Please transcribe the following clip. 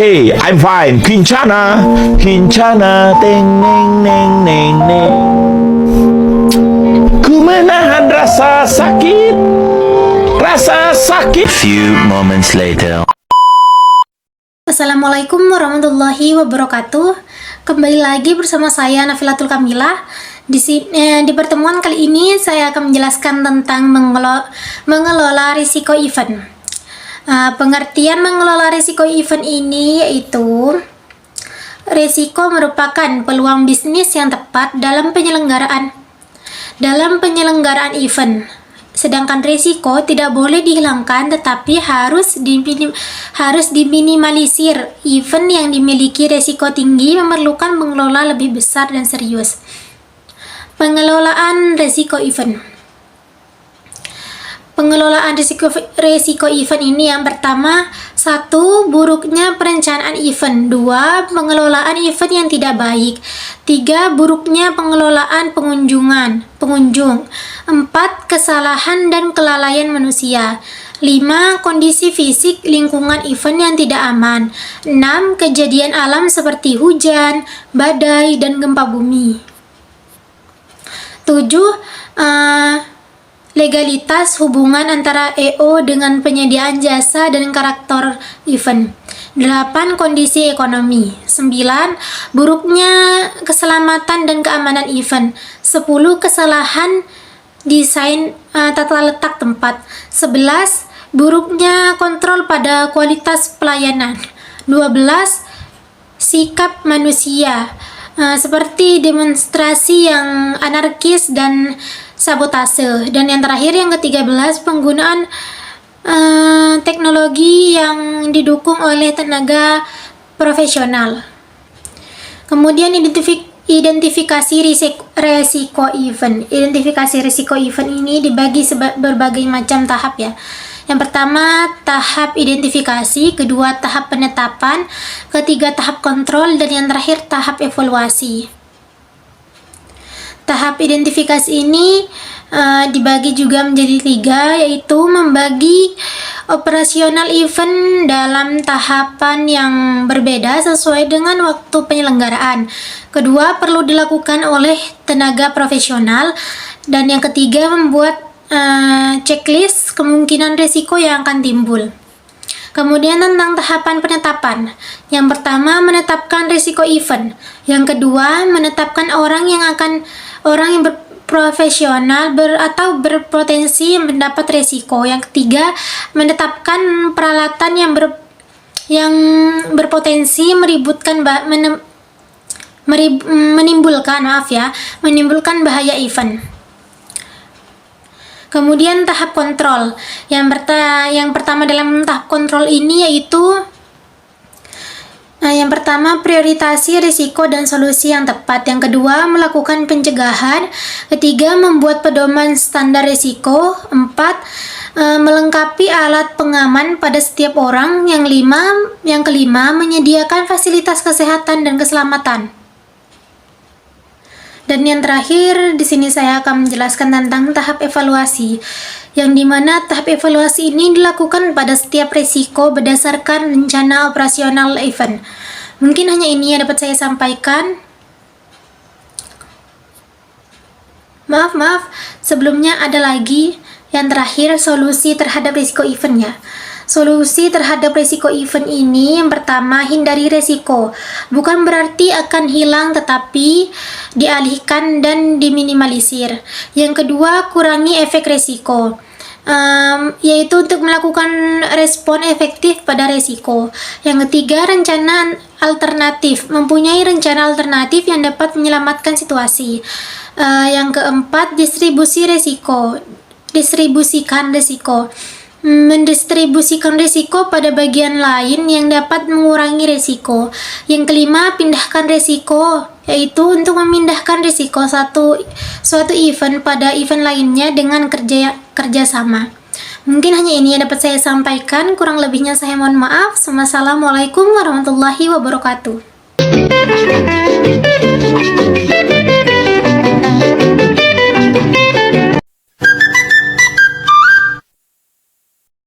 Okay, I'm fine. Kincana, Kincana, teng neng neng neng neng. Ku menahan rasa sakit, rasa sakit. Few moments later. Assalamualaikum warahmatullahi wabarakatuh. Kembali lagi bersama saya Nafilatul Kamilah. Di pertemuan kali ini saya akan menjelaskan tentang mengelola risiko event. Pengertian mengelola risiko event ini yaitu risiko merupakan peluang bisnis yang tepat dalam penyelenggaraan event. Sedangkan risiko tidak boleh dihilangkan tetapi harus diminimalisir. Event yang dimiliki risiko tinggi memerlukan mengelola lebih besar dan serius. Pengelolaan risiko event. Pengelolaan risiko event ini yang pertama, 1. Buruknya perencanaan event. 2. Pengelolaan event yang tidak baik. 3. Buruknya pengelolaan pengunjung. 4. Kesalahan dan kelalaian manusia. 5. Kondisi fisik lingkungan event yang tidak aman. 6. Kejadian alam seperti hujan, badai, dan gempa bumi. 7. Legalitas hubungan antara EO dengan penyediaan jasa dan karakter event. 8. Kondisi ekonomi. 9. Buruknya keselamatan dan keamanan event. 10. Kesalahan desain tata letak tempat. 11. Buruknya kontrol pada kualitas pelayanan. 12. Sikap manusia seperti demonstrasi yang anarkis dan sabotase. Dan yang terakhir, yang ke-13, penggunaan teknologi yang didukung oleh tenaga profesional. Kemudian identifikasi risiko event. Identifikasi risiko event ini dibagi berbagai macam tahap ya. Yang pertama, tahap identifikasi, kedua tahap penetapan, ketiga tahap kontrol, dan yang terakhir tahap evaluasi. Tahap identifikasi ini dibagi juga menjadi 3, yaitu membagi operasional event dalam tahapan yang berbeda sesuai dengan waktu penyelenggaraan. Kedua, perlu dilakukan oleh tenaga profesional. Dan yang ketiga, membuat checklist kemungkinan risiko yang akan timbul. Kemudian tentang tahapan penetapan. Yang pertama, menetapkan risiko event. Yang kedua, menetapkan orang yang berprofesional atau berpotensi mendapat risiko. Yang ketiga, menetapkan peralatan yang berpotensi menimbulkan bahaya event. Kemudian tahap kontrol. Yang pertama dalam tahap kontrol ini yaitu yang pertama, prioritasi risiko dan solusi yang tepat. Yang kedua, melakukan pencegahan. Ketiga, membuat pedoman standar risiko. 4. Melengkapi alat pengaman pada setiap orang. Yang kelima, menyediakan fasilitas kesehatan dan keselamatan. Dan yang terakhir, di sini saya akan menjelaskan tentang tahap evaluasi, yang dimana tahap evaluasi ini dilakukan pada setiap risiko berdasarkan rencana operasional event. Mungkin hanya ini yang dapat saya sampaikan. Maaf, sebelumnya ada lagi yang terakhir, solusi terhadap risiko event ya. Solusi terhadap risiko event ini, yang pertama, hindari risiko. Bukan berarti akan hilang, tetapi dialihkan dan diminimalisir. Yang kedua, kurangi efek risiko, yaitu untuk melakukan respon efektif pada risiko. Yang ketiga, rencana alternatif. Mempunyai rencana alternatif yang dapat menyelamatkan situasi. Yang keempat, distribusikan risiko. Mendistribusikan risiko pada bagian lain yang dapat mengurangi risiko. Yang kelima, pindahkan risiko, yaitu untuk memindahkan risiko suatu event pada event lainnya dengan kerjasama. Mungkin hanya ini yang dapat saya sampaikan, kurang lebihnya saya mohon maaf. Wassalamualaikum warahmatullahi wabarakatuh.